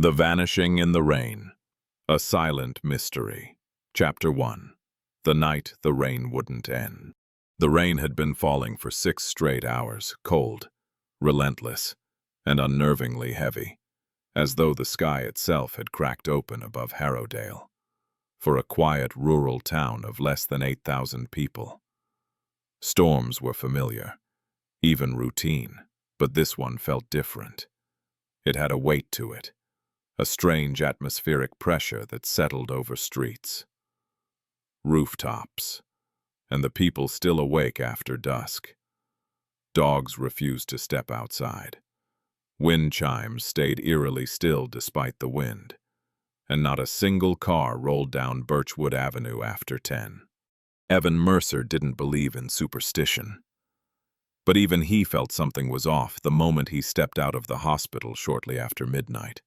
The Vanishing in the Rain, A Silent Mystery. Chapter 1. The Night the Rain Wouldn't End. The rain had been falling for 6 straight hours, cold, relentless, and unnervingly heavy, as though the sky itself had cracked open above Harrowdale. For a quiet rural town of less than 8,000 people. Storms were familiar, even routine, but this one felt different. It had a weight to it. A strange atmospheric pressure that settled over streets, rooftops, and the people still awake after dusk. Dogs refused to step outside. Wind chimes stayed eerily still despite the wind, and not a single car rolled down Birchwood Avenue after 10. Evan Mercer didn't believe in superstition, but even he felt something was off the moment he stepped out of the hospital shortly after midnight.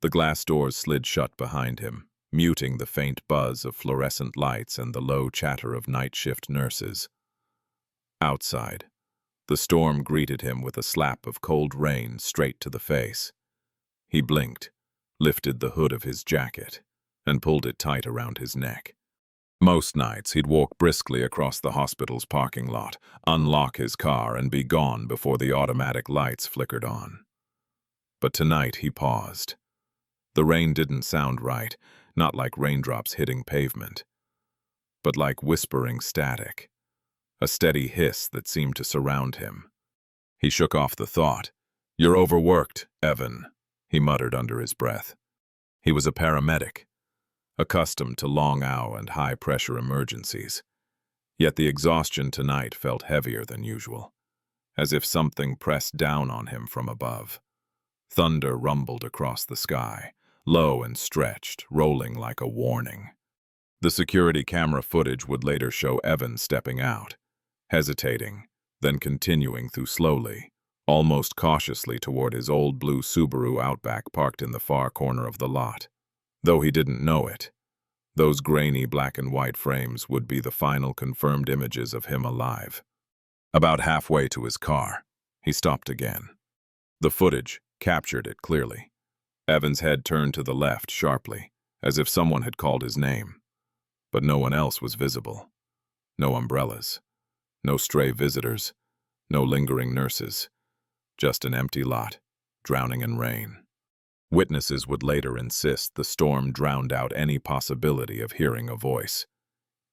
The glass doors slid shut behind him, muting the faint buzz of fluorescent lights and the low chatter of night shift nurses. Outside, the storm greeted him with a slap of cold rain straight to the face. He blinked, lifted the hood of his jacket, and pulled it tight around his neck. Most nights he'd walk briskly across the hospital's parking lot, unlock his car, and be gone before the automatic lights flickered on. But tonight he paused. The rain didn't sound right, not like raindrops hitting pavement, but like whispering static, a steady hiss that seemed to surround him. He shook off the thought. "You're overworked, Evan," he muttered under his breath. He was a paramedic, accustomed to long hour and high-pressure emergencies. Yet the exhaustion tonight felt heavier than usual, as if something pressed down on him from above. Thunder rumbled across the sky, low and stretched, rolling like a warning. The security camera footage would later show Evan stepping out, hesitating, then continuing through slowly, almost cautiously toward his old blue Subaru Outback parked in the far corner of the lot. Though he didn't know it, those grainy black and white frames would be the final confirmed images of him alive. About halfway to his car, he stopped again. The footage captured it clearly. Evan's head turned to the left sharply, as if someone had called his name. But no one else was visible. No umbrellas, no stray visitors, no lingering nurses. Just an empty lot, drowning in rain. Witnesses would later insist the storm drowned out any possibility of hearing a voice.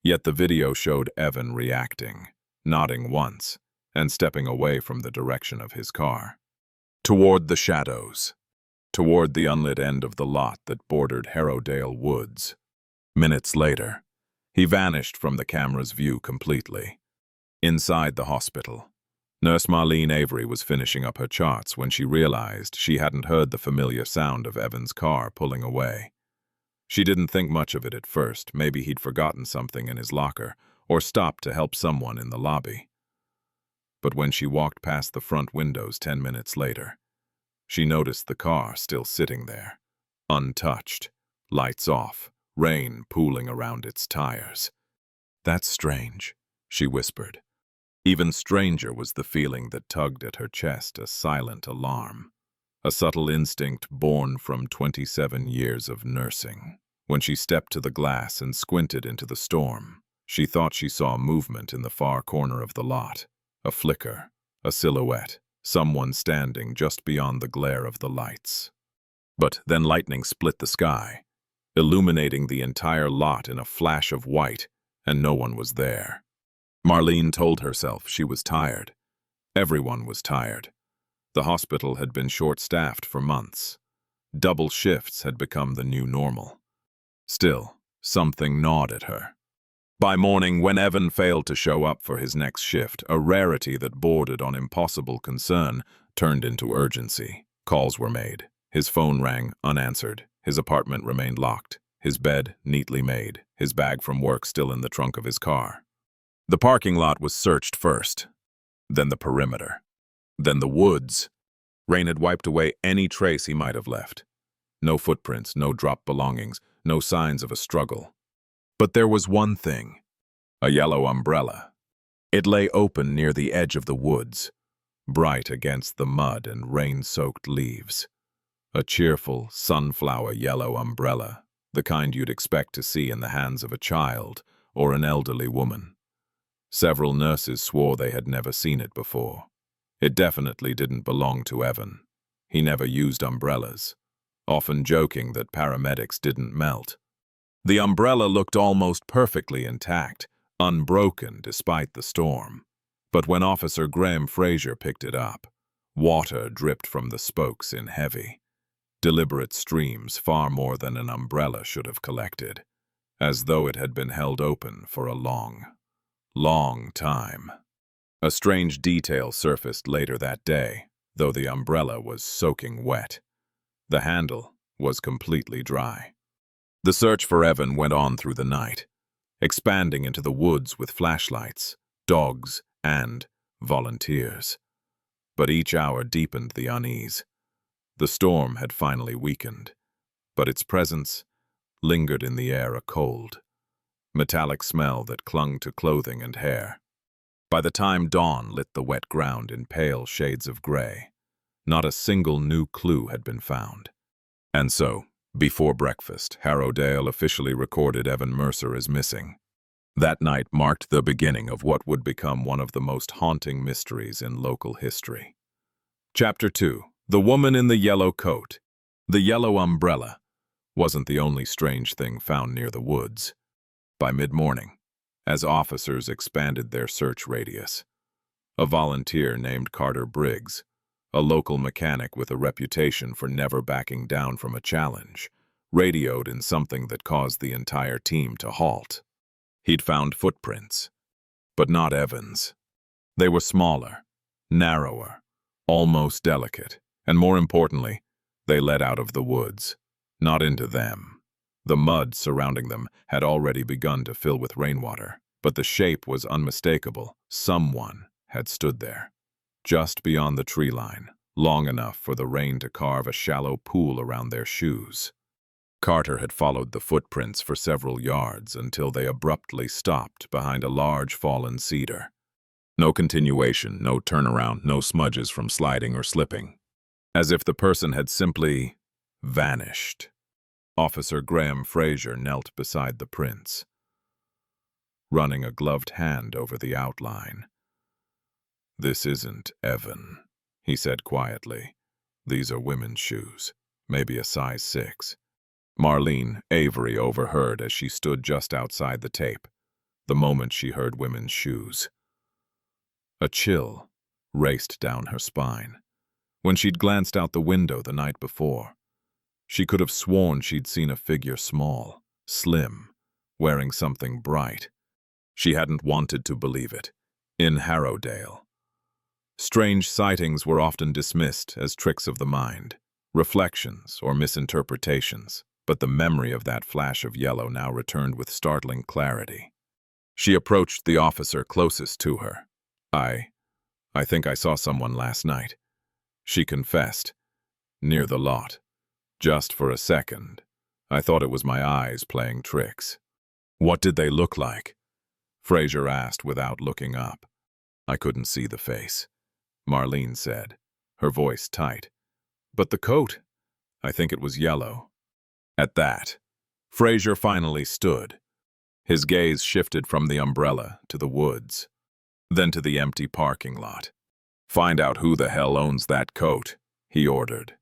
Yet the video showed Evan reacting, nodding once, and stepping away from the direction of his car. Toward the shadows. Toward the unlit end of the lot that bordered Harrowdale Woods. Minutes later, he vanished from the camera's view completely. Inside the hospital, Nurse Marlene Avery was finishing up her charts when she realized she hadn't heard the familiar sound of Evan's car pulling away. She didn't think much of it at first. Maybe he'd forgotten something in his locker or stopped to help someone in the lobby. But when she walked past the front windows 10 minutes later, she noticed the car still sitting there, untouched, lights off, rain pooling around its tires. "That's strange," she whispered. Even stranger was the feeling that tugged at her chest, a silent alarm, a subtle instinct born from 27 years of nursing. When she stepped to the glass and squinted into the storm, she thought she saw movement in the far corner of the lot, a flicker, a silhouette. Someone standing just beyond the glare of the lights. But then lightning split the sky, illuminating the entire lot in a flash of white, and no one was there. Marlene told herself she was tired. Everyone was tired. The hospital had been short-staffed for months. Double shifts had become the new normal. Still, something gnawed at her. By morning, when Evan failed to show up for his next shift, a rarity that bordered on impossible concern turned into urgency. Calls were made. His phone rang, unanswered. His apartment remained locked. His bed neatly made. His bag from work still in the trunk of his car. The parking lot was searched first. Then the perimeter. Then the woods. Rain had wiped away any trace he might have left. No footprints, no dropped belongings, no signs of a struggle. But there was one thing, a yellow umbrella. It lay open near the edge of the woods, bright against the mud and rain-soaked leaves. A cheerful, sunflower yellow umbrella, the kind you'd expect to see in the hands of a child or an elderly woman. Several nurses swore they had never seen it before. It definitely didn't belong to Evan. He never used umbrellas, often joking that paramedics didn't melt. The umbrella looked almost perfectly intact, unbroken despite the storm. But when Officer Graham Fraser picked it up, water dripped from the spokes in heavy, deliberate streams far more than an umbrella should have collected, as though it had been held open for a long time. A strange detail surfaced later that day, though the umbrella was soaking wet. The handle was completely dry. The search for Evan went on through the night, expanding into the woods with flashlights, dogs, and volunteers. But each hour deepened the unease. The storm had finally weakened, but its presence lingered in the air, a cold, metallic smell that clung to clothing and hair. By the time dawn lit the wet ground in pale shades of gray, not a single new clue had been found. And so, before breakfast, Harrowdale officially recorded Evan Mercer as missing. That night marked the beginning of what would become one of the most haunting mysteries in local history. Chapter 2. The Woman in the Yellow Coat. The yellow umbrella wasn't the only strange thing found near the woods. By mid-morning, as officers expanded their search radius, a volunteer named Carter Briggs, a local mechanic with a reputation for never backing down from a challenge, radioed in something that caused the entire team to halt. He'd found footprints, but not Evan's. They were smaller, narrower, almost delicate, and more importantly, they led out of the woods, not into them. The mud surrounding them had already begun to fill with rainwater, but the shape was unmistakable. Someone had stood there, just beyond the tree line, long enough for the rain to carve a shallow pool around their shoes. Carter had followed the footprints for several yards until they abruptly stopped behind a large fallen cedar. No continuation, no turnaround, no smudges from sliding or slipping. As if the person had simply vanished. Officer Graham Fraser knelt beside the prints, running a gloved hand over the outline. "This isn't Evan," he said quietly. "These are women's shoes, maybe a size 6. Marlene Avery overheard as she stood just outside the tape, the moment she heard women's shoes. A chill raced down her spine. When she'd glanced out the window the night before, she could have sworn she'd seen a figure small, slim, wearing something bright. She hadn't wanted to believe it. In Harrowdale, strange sightings were often dismissed as tricks of the mind, reflections or misinterpretations, but the memory of that flash of yellow now returned with startling clarity. She approached the officer closest to her. I think I saw someone last night," she confessed, "near the lot. Just for a second. I thought it was my eyes playing tricks." "What did they look like?" Fraser asked without looking up. "I couldn't see the face," Marlene said, her voice tight. "But the coat? I think it was yellow." At that, Fraser finally stood. His gaze shifted from the umbrella to the woods, then to the empty parking lot. "Find out who the hell owns that coat," he ordered.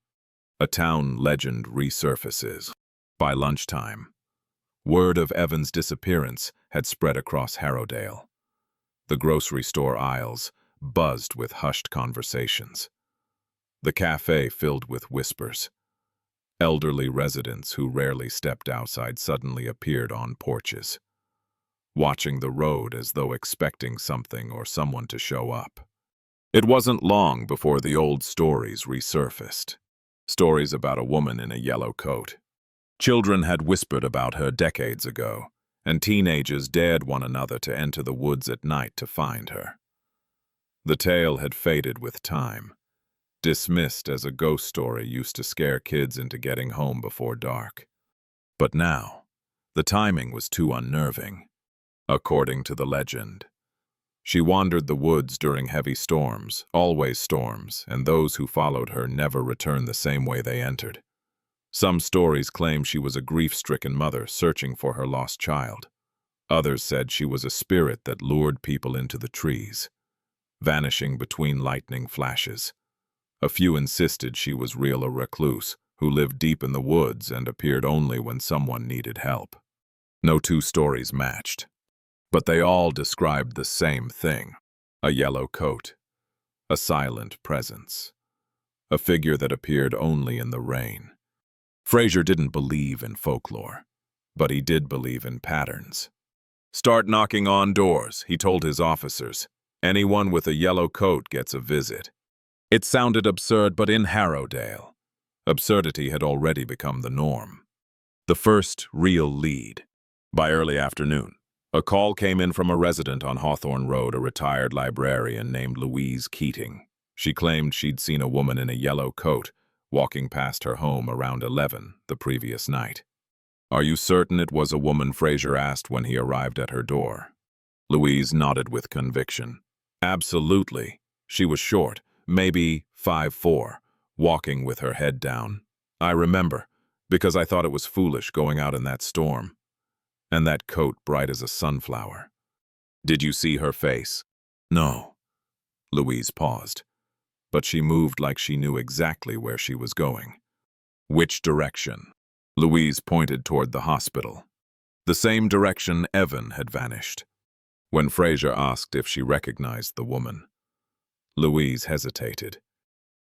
A town legend resurfaces. By lunchtime, word of Evan's disappearance had spread across Harrowdale. The grocery store aisles buzzed with hushed conversations. The cafe filled with whispers. Elderly residents who rarely stepped outside suddenly appeared on porches, watching the road as though expecting something or someone to show up. It wasn't long before the old stories resurfaced. Stories about a woman in a yellow coat. Children had whispered about her decades ago, and teenagers dared one another to enter the woods at night to find her. The tale had faded with time, dismissed as a ghost story used to scare kids into getting home before dark. But now, the timing was too unnerving. According to the legend, she wandered the woods during heavy storms, always storms, and those who followed her never returned the same way they entered. Some stories claim she was a grief-stricken mother searching for her lost child. Others said she was a spirit that lured people into the trees, vanishing between lightning flashes. A few insisted she was a recluse who lived deep in the woods and appeared only when someone needed help. No two stories matched, but they all described the same thing: a yellow coat, a silent presence, a figure that appeared only in the rain. Fraser didn't believe in folklore, but he did believe in patterns. "Start knocking on doors," he told his officers. "Anyone with a yellow coat gets a visit." It sounded absurd, but in Harrowdale, absurdity had already become the norm. The first real lead. By early afternoon, a call came in from a resident on Hawthorne Road, a retired librarian named Louise Keating. She claimed she'd seen a woman in a yellow coat walking past her home around 11 the previous night. "Are you certain it was a woman?" Fraser asked when he arrived at her door. Louise nodded with conviction. "Absolutely. She was short, maybe 5'4", walking with her head down. I remember, because I thought it was foolish going out in that storm. And that coat bright as a sunflower." "Did you see her face?" "No." Louise paused, but she moved like she knew exactly where she was going. "Which direction?" Louise pointed toward the hospital. The same direction Evan had vanished. When Fraser asked if she recognized the woman, Louise hesitated.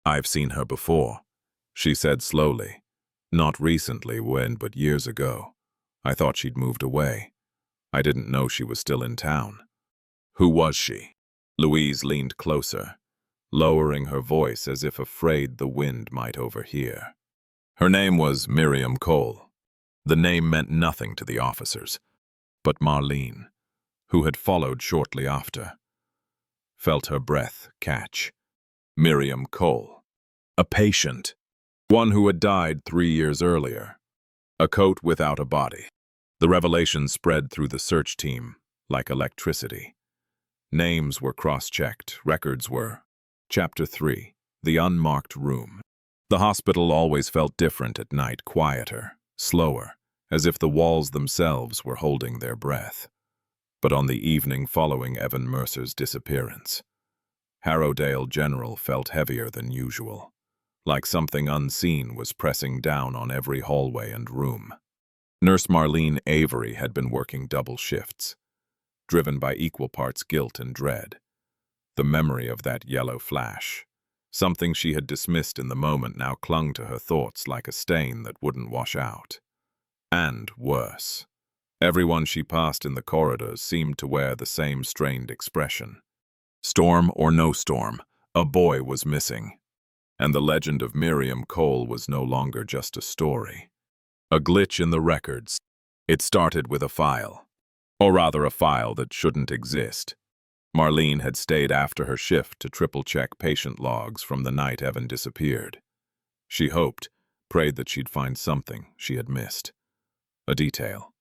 "I've seen her before," she said slowly. "Not recently, but years ago. I thought she'd moved away. I didn't know she was still in town." "Who was she?" Louise leaned closer, lowering her voice as if afraid the wind might overhear. "Her name was Miriam Cole." The name meant nothing to the officers, but Marlene, who had followed shortly after, felt her breath catch. Miriam Cole. A patient. One who had died 3 years earlier. A coat without a body. The revelation spread through the search team like electricity. Names were cross-checked, records were. Chapter 3. The Unmarked Room. The hospital always felt different at night, quieter, slower, as if the walls themselves were holding their breath. But on the evening following Evan Mercer's disappearance, Harrowdale General felt heavier than usual, like something unseen was pressing down on every hallway and room. Nurse Marlene Avery had been working double shifts, driven by equal parts guilt and dread. The memory of that yellow flash, something she had dismissed in the moment, now clung to her thoughts like a stain that wouldn't wash out. And worse, everyone she passed in the corridors seemed to wear the same strained expression. Storm or no storm, a boy was missing. And the legend of Miriam Cole was no longer just a story. A glitch in the records. It started with a file. Or rather, a file that shouldn't exist. Marlene had stayed after her shift to triple-check patient logs from the night Evan disappeared. She hoped, prayed that she'd find something she had missed. A detail,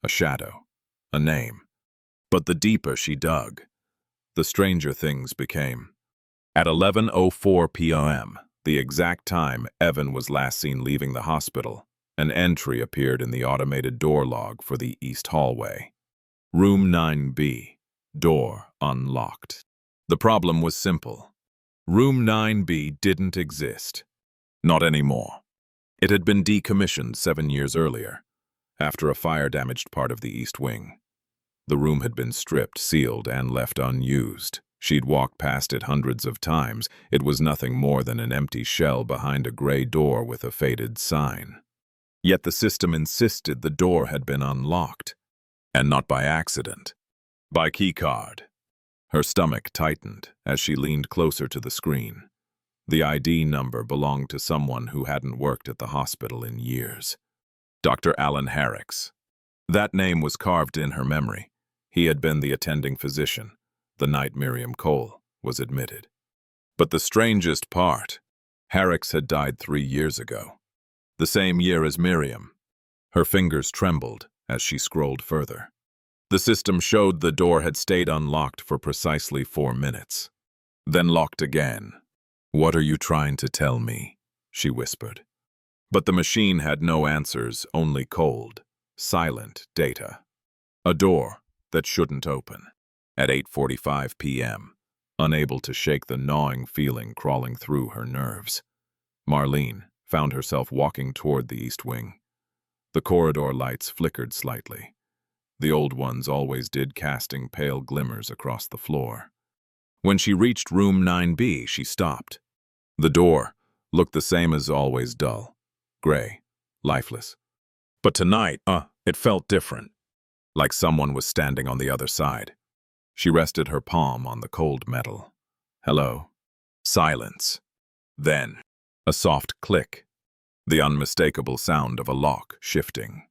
a shadow, a name. But the deeper she dug, the stranger things became. At 11:04 p.m., the exact time Evan was last seen leaving the hospital, an entry appeared in the automated door log for the east hallway. Room 9B. Door unlocked. The problem was simple. Room 9B didn't exist. Not anymore. It had been decommissioned 7 years earlier, after a fire-damaged part of the east wing. The room had been stripped, sealed, and left unused. She'd walked past it hundreds of times. It was nothing more than an empty shell behind a gray door with a faded sign. Yet the system insisted the door had been unlocked, and not by accident. By keycard. Her stomach tightened as she leaned closer to the screen. The ID number belonged to someone who hadn't worked at the hospital in years. Dr. Alan Herrick's. That name was carved in her memory. He had been the attending physician the night Miriam Cole was admitted. But the strangest part, Herrick's had died 3 years ago. The same year as Miriam. Her fingers trembled as she scrolled further. The system showed the door had stayed unlocked for precisely 4 minutes. Then locked again. "What are you trying to tell me?" she whispered. But the machine had no answers, only cold, silent data. A door that shouldn't open. At 8:45 p.m., unable to shake the gnawing feeling crawling through her nerves, Marlene found herself walking toward the east wing. The corridor lights flickered slightly. The old ones always did, casting pale glimmers across the floor. When she reached room 9B, she stopped. The door looked the same as always, dull, gray, lifeless. But tonight, it felt different, like someone was standing on the other side. She rested her palm on the cold metal. Hello. Silence. Then, a soft click, the unmistakable sound of a lock shifting.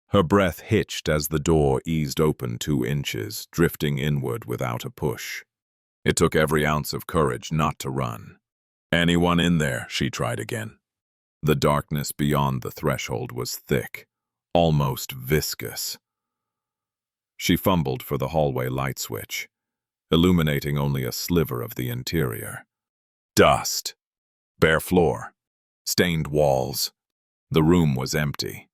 Her breath hitched as the door eased open 2 inches, drifting inward without a push. It took every ounce of courage not to run. Anyone in there? She tried again. The darkness beyond the threshold was thick, almost viscous. She fumbled for the hallway light switch, illuminating only a sliver of the interior. Dust. Bare floor. Stained walls. The room was empty,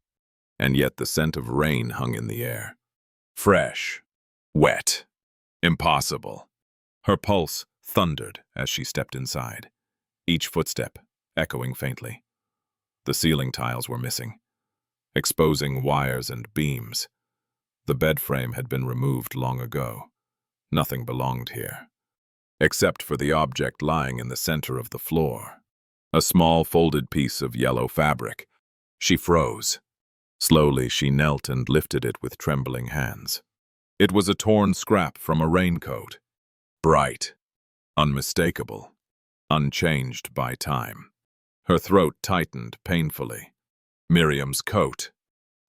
and yet the scent of rain hung in the air. Fresh. Wet. Impossible. Her pulse thundered as she stepped inside, each footstep echoing faintly. The ceiling tiles were missing, exposing wires and beams. The bed frame had been removed long ago. Nothing belonged here, except for the object lying in the center of the floor. A small folded piece of yellow fabric. She froze. Slowly she knelt and lifted it with trembling hands. It was a torn scrap from a raincoat. Bright, unmistakable, unchanged by time. Her throat tightened painfully. Miriam's coat.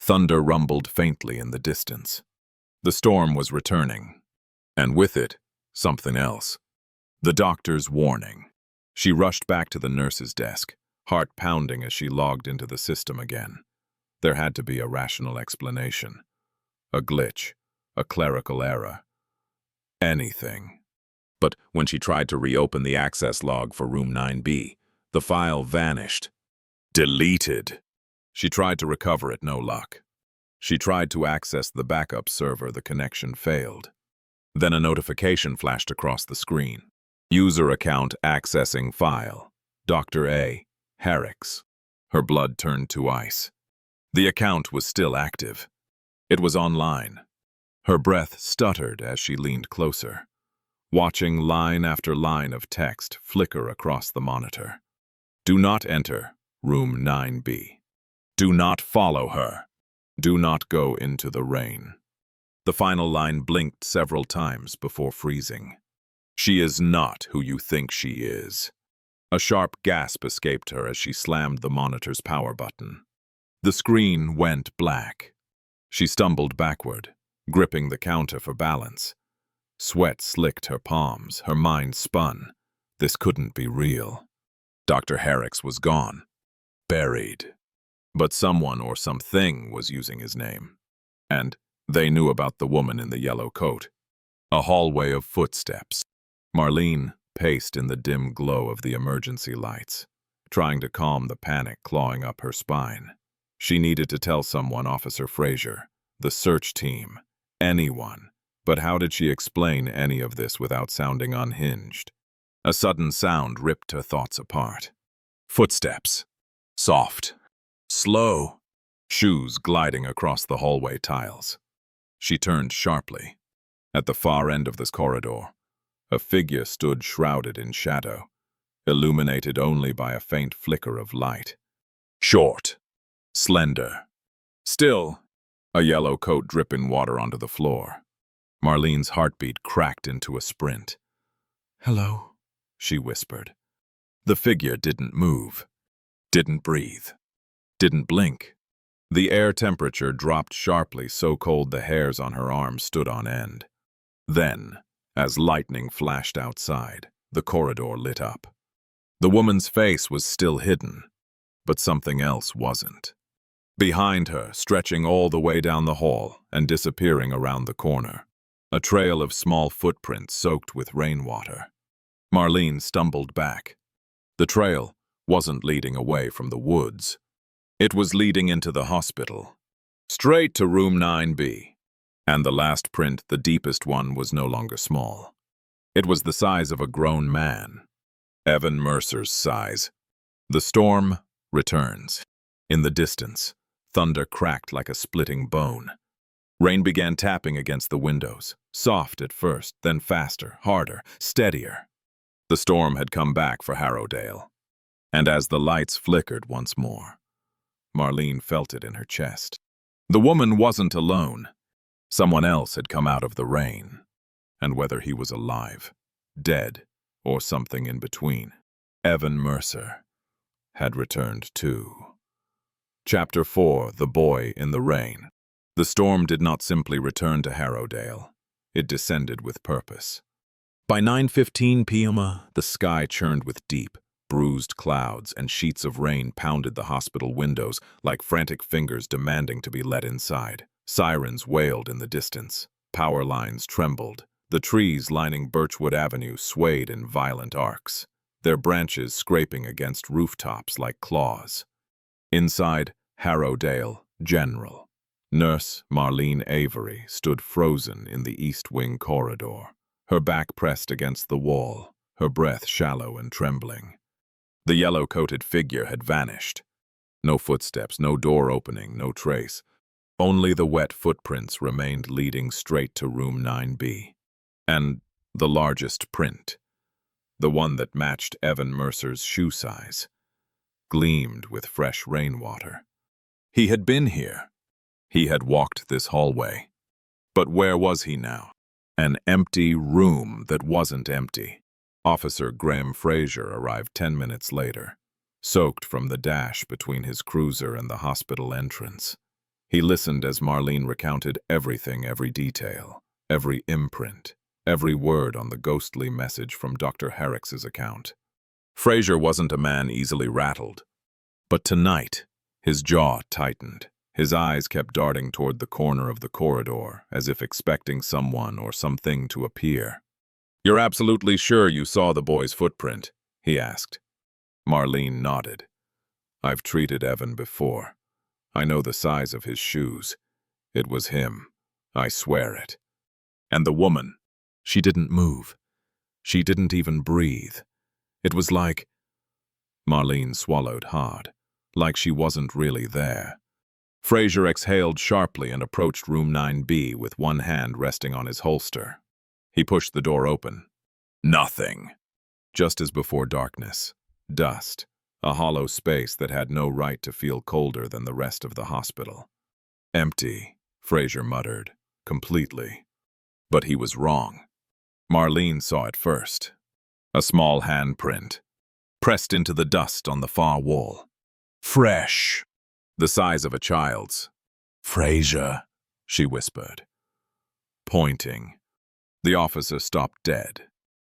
Thunder rumbled faintly in the distance. The storm was returning, and with it, something else. The doctor's warning. She rushed back to the nurse's desk, heart pounding as she logged into the system again. There had to be a rational explanation. A glitch, a clerical error. Anything. But when she tried to reopen the access log for room 9B, the file vanished. Deleted. She tried to recover it, no luck. She tried to access the backup server, the connection failed. Then a notification flashed across the screen. User account accessing file. Dr. A. Herrick's. Her blood turned to ice. The account was still active. It was online. Her breath stuttered as she leaned closer, watching line after line of text flicker across the monitor. Do not enter room 9B. Do not follow her. Do not go into the rain. The final line blinked several times before freezing. She is not who you think she is. A sharp gasp escaped her as she slammed the monitor's power button. The screen went black. She stumbled backward, gripping the counter for balance. Sweat slicked her palms, her mind spun. This couldn't be real. Dr. Herrick's was gone. Buried. But someone or something was using his name. And they knew about the woman in the yellow coat. A hallway of footsteps. Marlene paced in the dim glow of the emergency lights, trying to calm the panic clawing up her spine. She needed to tell someone, Officer Fraser, the search team, anyone. But how did she explain any of this without sounding unhinged? A sudden sound ripped her thoughts apart. Footsteps. Soft. Slow. Shoes gliding across the hallway tiles. She turned sharply. At the far end of this corridor, a figure stood shrouded in shadow, illuminated only by a faint flicker of light. Short. Slender. Still, a yellow coat dripping water onto the floor. Marlene's heartbeat cracked into a sprint. Hello, she whispered. The figure didn't move, didn't breathe, didn't blink. The air temperature dropped sharply, so cold the hairs on her arms stood on end. Then, as lightning flashed outside, the corridor lit up. The woman's face was still hidden, but something else wasn't. Behind her, stretching all the way down the hall and disappearing around the corner, a trail of small footprints soaked with rainwater. Marlene stumbled back. The trail wasn't leading away from the woods. It was leading into the hospital, straight to room 9B. And the last print, the deepest one, was no longer small. It was the size of a grown man. Evan Mercer's size. The storm returns. In the distance, thunder cracked like a splitting bone. Rain began tapping against the windows, soft at first, then faster, harder, steadier. The storm had come back for Harrowdale. And as the lights flickered once more, Marlene felt it in her chest. The woman wasn't alone. Someone else had come out of the rain. And whether he was alive, dead, or something in between, Evan Mercer had returned too. Chapter 4: The Boy in the Rain. The storm did not simply return to Harrowdale. It descended with purpose. By 9:15 p.m., the sky churned with deep, bruised clouds, and sheets of rain pounded the hospital windows like frantic fingers demanding to be let inside. Sirens wailed in the distance. Power lines trembled. The trees lining Birchwood Avenue swayed in violent arcs, their branches scraping against rooftops like claws. Inside Harrowdale General, Nurse Marlene Avery stood frozen in the East Wing corridor, her back pressed against the wall, her breath shallow and trembling. The yellow-coated figure had vanished. No footsteps, no door opening, no trace. Only the wet footprints remained leading straight to room 9B. And the largest print, the one that matched Evan Mercer's shoe size, gleamed with fresh rainwater. He had been here. He had walked this hallway. But where was he now? An empty room that wasn't empty. Officer Graham Fraser arrived 10 minutes later, soaked from the dash between his cruiser and the hospital entrance. He listened as Marlene recounted everything, every detail, every imprint, every word on the ghostly message from Dr. Herricks's account. Fraser wasn't a man easily rattled. But tonight, his jaw tightened. His eyes kept darting toward the corner of the corridor, as if expecting someone or something to appear. "You're absolutely sure you saw the boy's footprint?" he asked. Marlene nodded. "I've treated Evan before. I know the size of his shoes. It was him. I swear it." And the woman, she didn't move. She didn't even breathe. It was like... Marlene swallowed hard, like she wasn't really there. Fraser exhaled sharply and approached room 9B with one hand resting on his holster. He pushed the door open. Nothing. Just as before darkness. Dust. A hollow space that had no right to feel colder than the rest of the hospital. Empty, Fraser muttered, completely. But he was wrong. Marlene saw it first. A small handprint, pressed into the dust on the far wall. Fresh. The size of a child's. "Fraser," she whispered, pointing. The officer stopped dead.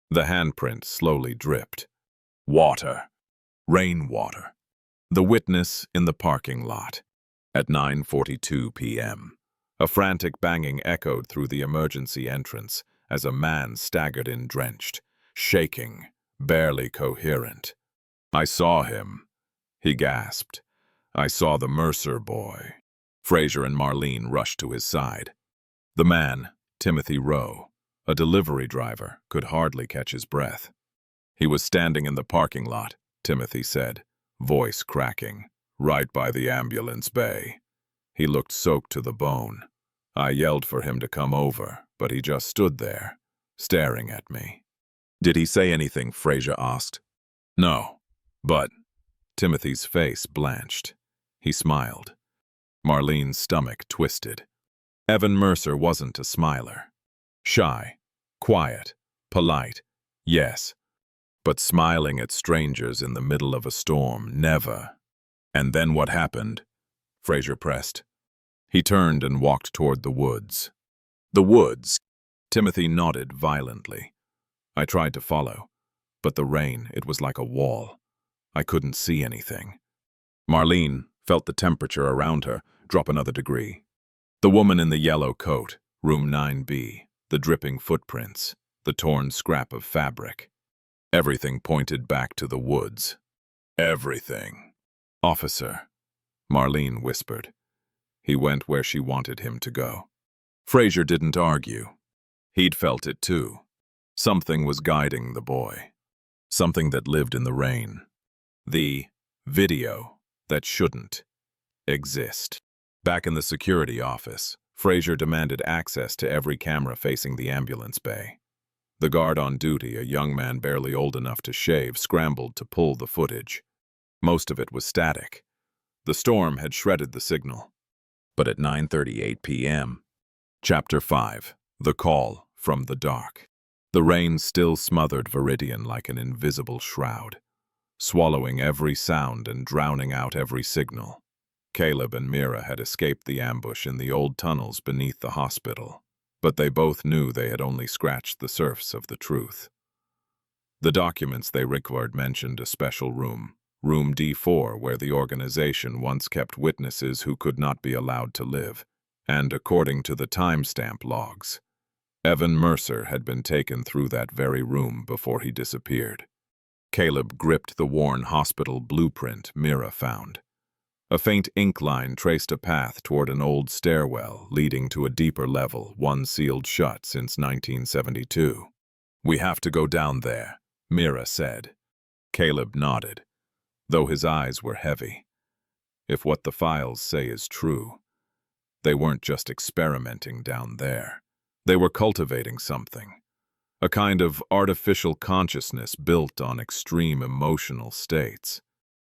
The handprint slowly dripped. Water. Rainwater. The witness in the parking lot. At 9:42 p.m. A frantic banging echoed through the emergency entrance as a man staggered in drenched, shaking, barely coherent. "I saw him," he gasped. "I saw the Mercer boy." Fraser and Marlene rushed to his side. The man, Timothy Rowe, a delivery driver, could hardly catch his breath. "He was standing in the parking lot," Timothy said, voice cracking, "right by the ambulance bay. He looked soaked to the bone. I yelled for him to come over, but he just stood there, staring at me." "Did he say anything?" Fraser asked. "No, but..." Timothy's face blanched. He smiled. Marlene's stomach twisted. Evan Mercer wasn't a smiler. Shy, quiet, polite, yes. But smiling at strangers in the middle of a storm, never. "And then what happened?" Fraser pressed. He turned and walked toward the woods. "The woods?" Timothy nodded violently. "I tried to follow, but the rain, it was like a wall. I couldn't see anything." Marlene felt the temperature around her drop another degree. The woman in the yellow coat, room 9B, the dripping footprints, the torn scrap of fabric. Everything pointed back to the woods. Everything. "Officer," Marlene whispered. He went where she wanted him to go. Fraser didn't argue. He'd felt it too. Something was guiding the boy. Something that lived in the rain. The video that shouldn't exist. Back in the security office, Fraser demanded access to every camera facing the ambulance bay. The guard on duty, a young man barely old enough to shave, scrambled to pull the footage. Most of it was static. The storm had shredded the signal. But at 9:38 p.m., Chapter 5, The Call from the Dark. The rain still smothered Viridian like an invisible shroud, swallowing every sound and drowning out every signal. Caleb and Mira had escaped the ambush in the old tunnels beneath the hospital, but they both knew they had only scratched the surface of the truth. The documents they recovered mentioned a special room, Room D4, where the organization once kept witnesses who could not be allowed to live, and according to the timestamp logs, Evan Mercer had been taken through that very room before he disappeared. Caleb gripped the worn hospital blueprint Mira found. A faint ink line traced a path toward an old stairwell leading to a deeper level, one sealed shut since 1972. "We have to go down there," Mira said. Caleb nodded, though his eyes were heavy. If what the files say is true, they weren't just experimenting down there. They were cultivating something, a kind of artificial consciousness built on extreme emotional states.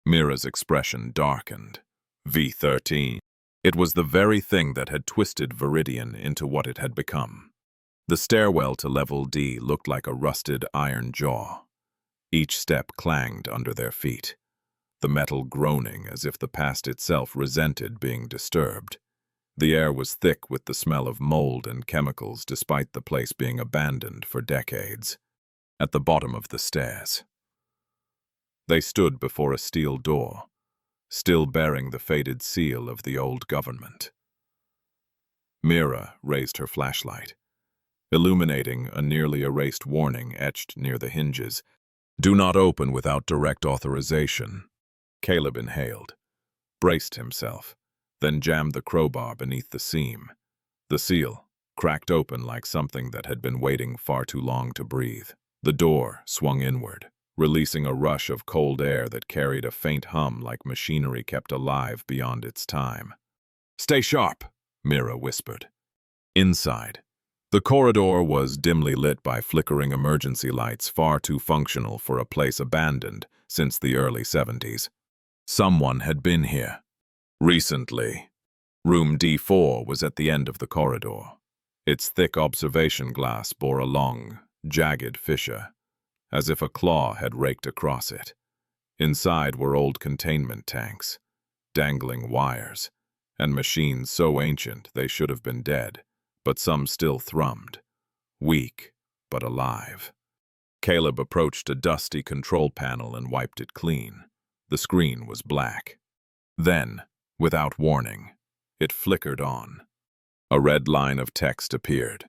Mira's expression darkened. V13. It was the very thing that had twisted Viridian into what it had become. The stairwell to level D looked like a rusted iron jaw. Each step clanged under their feet, the metal groaning as if the past itself resented being disturbed. The air was thick with the smell of mold and chemicals despite the place being abandoned for decades. At the bottom of the stairs, they stood before a steel door, still bearing the faded seal of the old government. Mira raised her flashlight, illuminating a nearly erased warning etched near the hinges. "Do not open without direct authorization." Caleb inhaled, braced himself, then jammed the crowbar beneath the seam. The seal cracked open like something that had been waiting far too long to breathe. The door swung inward, releasing a rush of cold air that carried a faint hum like machinery kept alive beyond its time. "Stay sharp," Mira whispered. Inside, the corridor was dimly lit by flickering emergency lights far too functional for a place abandoned since the early 70s. Someone had been here. Recently. Room D4 was at the end of the corridor. Its thick observation glass bore a long, jagged fissure, as if a claw had raked across it. Inside were old containment tanks, dangling wires, and machines so ancient they should have been dead, but some still thrummed, weak but alive. Caleb approached a dusty control panel and wiped it clean. The screen was black. Then, without warning, it flickered on. A red line of text appeared.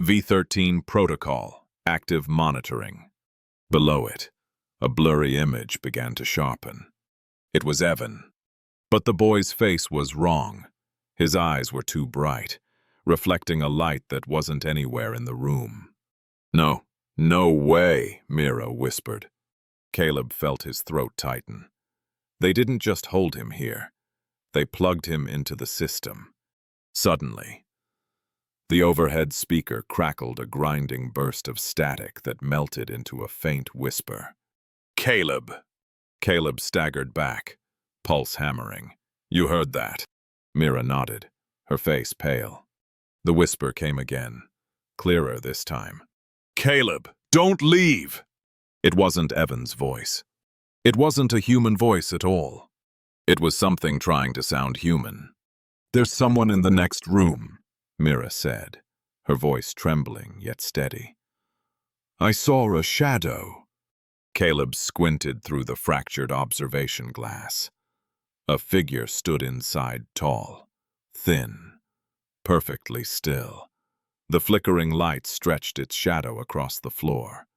V13 Protocol, Active Monitoring. Below it, a blurry image began to sharpen. It was Evan. But the boy's face was wrong. His eyes were too bright, reflecting a light that wasn't anywhere in the room. No way," Mira whispered. Caleb felt his throat tighten. They didn't just hold him here. They plugged him into the system. Suddenly, the overhead speaker crackled a grinding burst of static that melted into a faint whisper. "Caleb!" Caleb staggered back, pulse hammering. "You heard that?" Mira nodded, her face pale. The whisper came again, clearer this time. "Caleb, don't leave!" It wasn't Evan's voice. It wasn't a human voice at all. It was something trying to sound human. "There's someone in the next room," Mira said, her voice trembling yet steady. "I saw a shadow." Caleb squinted through the fractured observation glass. A figure stood inside, tall, thin, perfectly still. The flickering light stretched its shadow across the floor,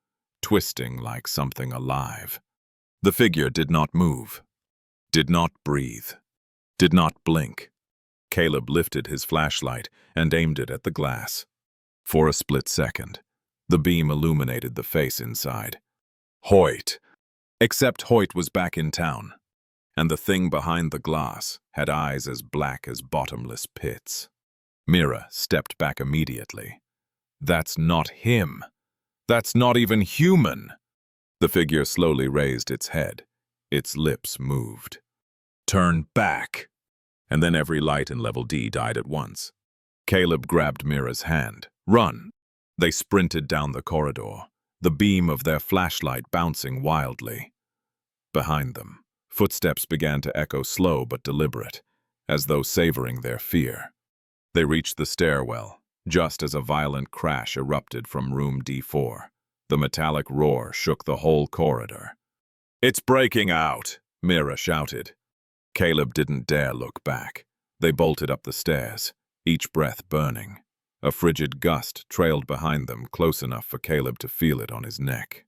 twisting like something alive. The figure did not move, did not breathe. did not blink. Caleb lifted his flashlight and aimed it at the glass. For a split second, the beam illuminated the face inside. Hoyt! Except Hoyt was back in town, and the thing behind the glass had eyes as black as bottomless pits. Mira stepped back immediately. That's not him. That's not even human. The figure slowly raised its head. Its lips moved. Turn back! And then every light in Level D died at once. Caleb grabbed Mira's hand. Run! They sprinted down the corridor, the beam of their flashlight bouncing wildly. Behind them, footsteps began to echo slow but deliberate, as though savoring their fear. They reached the stairwell, just as a violent crash erupted from room D4. The metallic roar shook the whole corridor. "It's breaking out!" Mira shouted. Caleb didn't dare look back. They bolted up the stairs, each breath burning. A frigid gust trailed behind them, close enough for Caleb to feel it on his neck.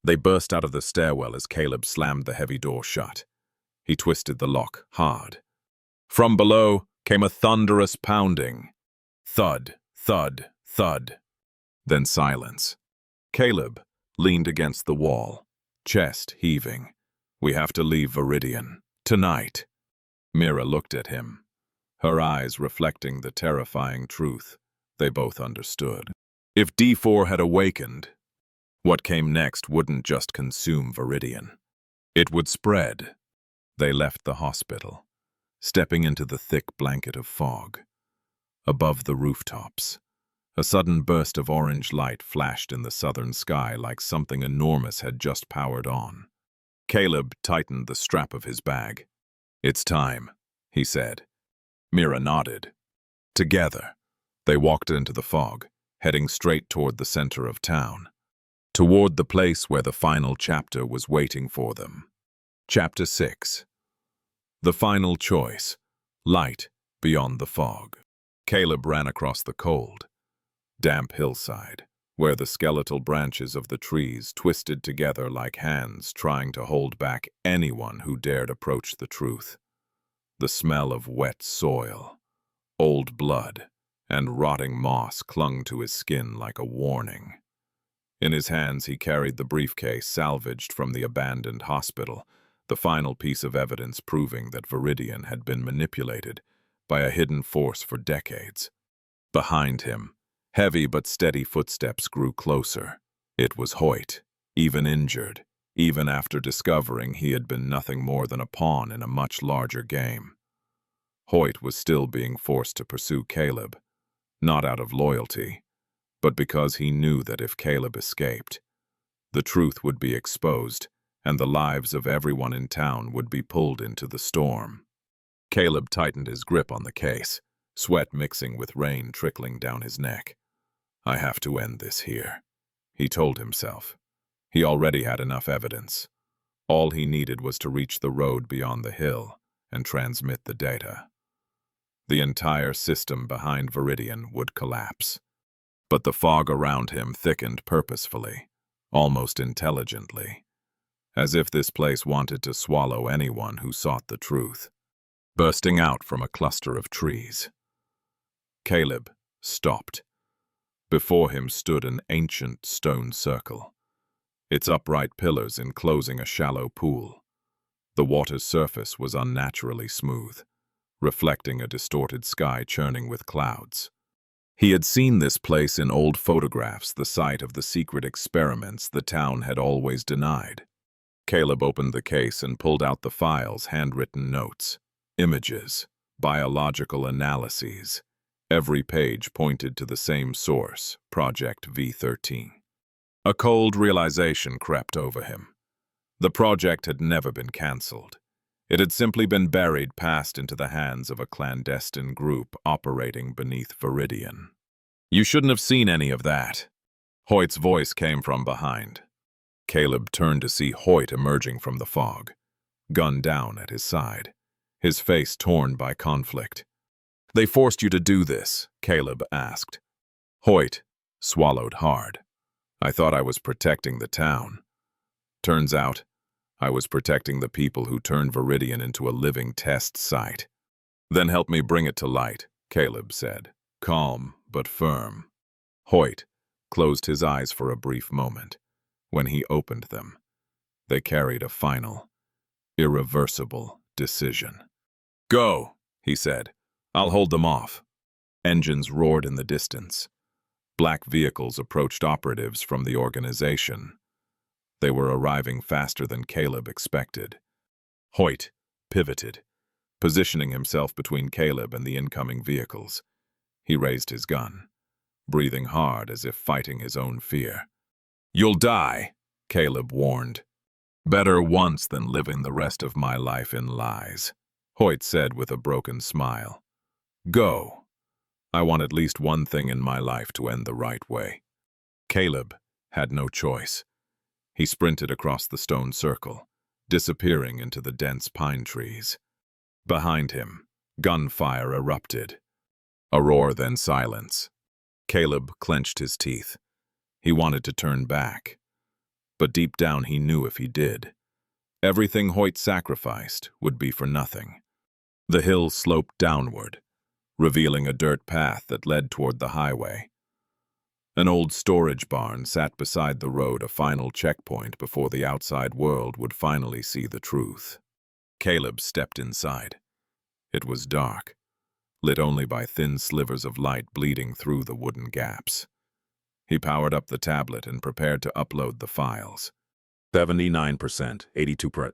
They burst out of the stairwell as Caleb slammed the heavy door shut. He twisted the lock hard. From below came a thunderous pounding. Thud, thud, thud. Then silence. Caleb leaned against the wall, chest heaving. "We have to leave Viridian. Tonight." Mira looked at him, her eyes reflecting the terrifying truth they both understood. If D4 had awakened, what came next wouldn't just consume Viridian. It would spread. They left the hospital, stepping into the thick blanket of fog. Above the rooftops, a sudden burst of orange light flashed in the southern sky like something enormous had just powered on. Caleb tightened the strap of his bag. "It's time," he said. Mira nodded. Together, they walked into the fog, heading straight toward the center of town, toward the place where the final chapter was waiting for them. Chapter 6. The final choice. Light beyond the fog. Caleb ran across the cold, damp hillside, where the skeletal branches of the trees twisted together like hands trying to hold back anyone who dared approach the truth. The smell of wet soil, old blood, and rotting moss clung to his skin like a warning. In his hands he carried the briefcase salvaged from the abandoned hospital, the final piece of evidence proving that Viridian had been manipulated by a hidden force for decades. Behind him, heavy but steady footsteps grew closer. It was Hoyt, even injured, even after discovering he had been nothing more than a pawn in a much larger game. Hoyt was still being forced to pursue Caleb, not out of loyalty, but because he knew that if Caleb escaped, the truth would be exposed and the lives of everyone in town would be pulled into the storm. Caleb tightened his grip on the case, sweat mixing with rain trickling down his neck. "I have to end this here," he told himself. He already had enough evidence. All he needed was to reach the road beyond the hill and transmit the data. The entire system behind Viridian would collapse. But the fog around him thickened purposefully, almost intelligently, as if this place wanted to swallow anyone who sought the truth. Bursting out from a cluster of trees, Caleb stopped. Before him stood an ancient stone circle, its upright pillars enclosing a shallow pool. The water's surface was unnaturally smooth, reflecting a distorted sky churning with clouds. He had seen this place in old photographs, the site of the secret experiments the town had always denied. Caleb opened the case and pulled out the files, handwritten notes, images, biological analyses. Every page pointed to the same source, Project V13. A cold realization crept over him. The project had never been cancelled. It had simply been buried, passed into the hands of a clandestine group operating beneath Viridian. "You shouldn't have seen any of that." Hoyt's voice came from behind. Caleb turned to see Hoyt emerging from the fog, gun down at his side, his face torn by conflict. "They forced you to do this?" Caleb asked. Hoyt swallowed hard. "I thought I was protecting the town. Turns out, I was protecting the people who turned Viridian into a living test site." Then help me bring it to light, Caleb said, calm but firm. Hoyt closed his eyes for a brief moment. When he opened them, they carried a final, irreversible decision. Go, he said. I'll hold them off. Engines roared in the distance. Black vehicles approached operatives from the organization. They were arriving faster than Caleb expected. Hoyt pivoted, positioning himself between Caleb and the incoming vehicles. He raised his gun, breathing hard as if fighting his own fear. You'll die, Caleb warned. Better once than living the rest of my life in lies, Hoyt said with a broken smile. Go. I want at least one thing in my life to end the right way. Caleb had no choice. He sprinted across the stone circle, disappearing into the dense pine trees. Behind him, gunfire erupted. A roar, then silence. Caleb clenched his teeth. He wanted to turn back, but deep down he knew if he did, everything Hoyt sacrificed would be for nothing. The hill sloped downward, revealing a dirt path that led toward the highway. An old storage barn sat beside the road, a final checkpoint before the outside world would finally see the truth. Caleb stepped inside. It was dark, lit only by thin slivers of light bleeding through the wooden gaps. He powered up the tablet and prepared to upload the files. 79%, 82%.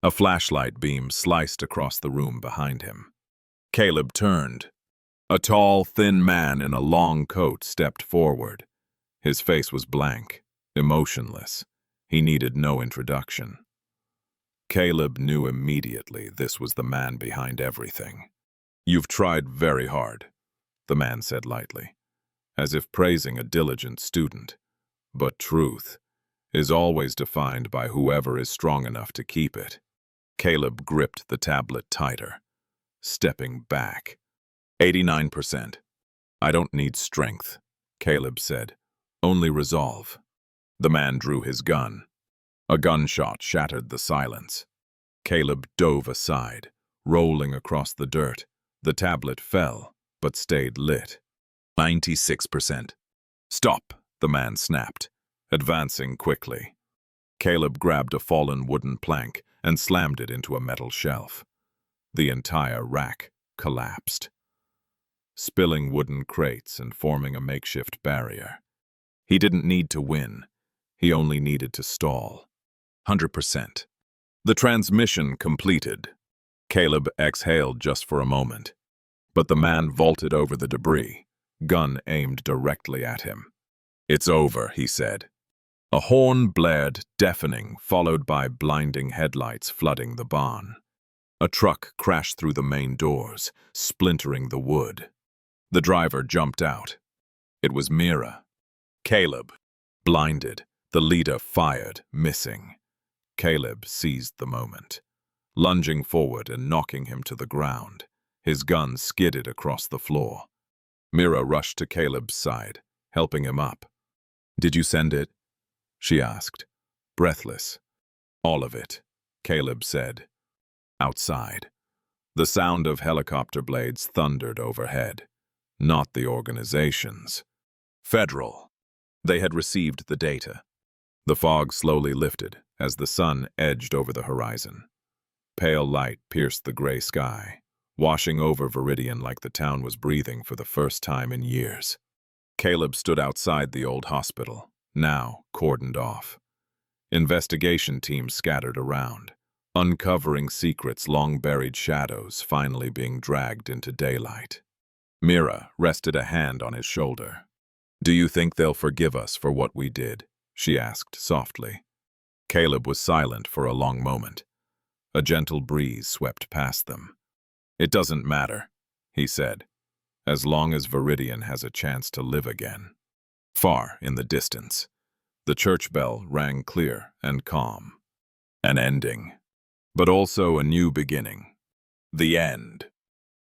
A flashlight beam sliced across the room behind him. Caleb turned. A tall, thin man in a long coat stepped forward. His face was blank, emotionless. He needed no introduction. Caleb knew immediately this was the man behind everything. You've tried very hard, the man said lightly, as if praising a diligent student. But truth is always defined by whoever is strong enough to keep it. Caleb gripped the tablet tighter, stepping back. 89%. I don't need strength, Caleb said. Only resolve. The man drew his gun. A gunshot shattered the silence. Caleb dove aside, rolling across the dirt. The tablet fell, but stayed lit. 96%. Stop, the man snapped, advancing quickly. Caleb grabbed a fallen wooden plank and slammed it into a metal shelf. The entire rack collapsed, spilling wooden crates and forming a makeshift barrier. He didn't need to win. He only needed to stall. 100%. The transmission completed. Caleb exhaled just for a moment. But the man vaulted over the debris, gun aimed directly at him. It's over, he said. A horn blared, deafening, followed by blinding headlights flooding the barn. A truck crashed through the main doors, splintering the wood. The driver jumped out. It was Mira. Caleb, blinded, the leader fired, missing. Caleb seized the moment, lunging forward and knocking him to the ground. His gun skidded across the floor. Mira rushed to Caleb's side, helping him up. Did you send it? She asked, breathless. All of it, Caleb said. Outside, the sound of helicopter blades thundered overhead. Not the organization's. Federal. They had received the data. The fog slowly lifted as the sun edged over the horizon. Pale light pierced the gray sky, washing over Viridian like the town was breathing for the first time in years. Caleb stood outside the old hospital, now cordoned off. Investigation teams scattered around, uncovering secrets, long-buried shadows finally being dragged into daylight. Mira rested a hand on his shoulder. Do you think they'll forgive us for what we did? She asked softly. Caleb was silent for a long moment. A gentle breeze swept past them. It doesn't matter, he said, as long as Viridian has a chance to live again. Far in the distance, the church bell rang clear and calm. An ending, but also a new beginning. The end.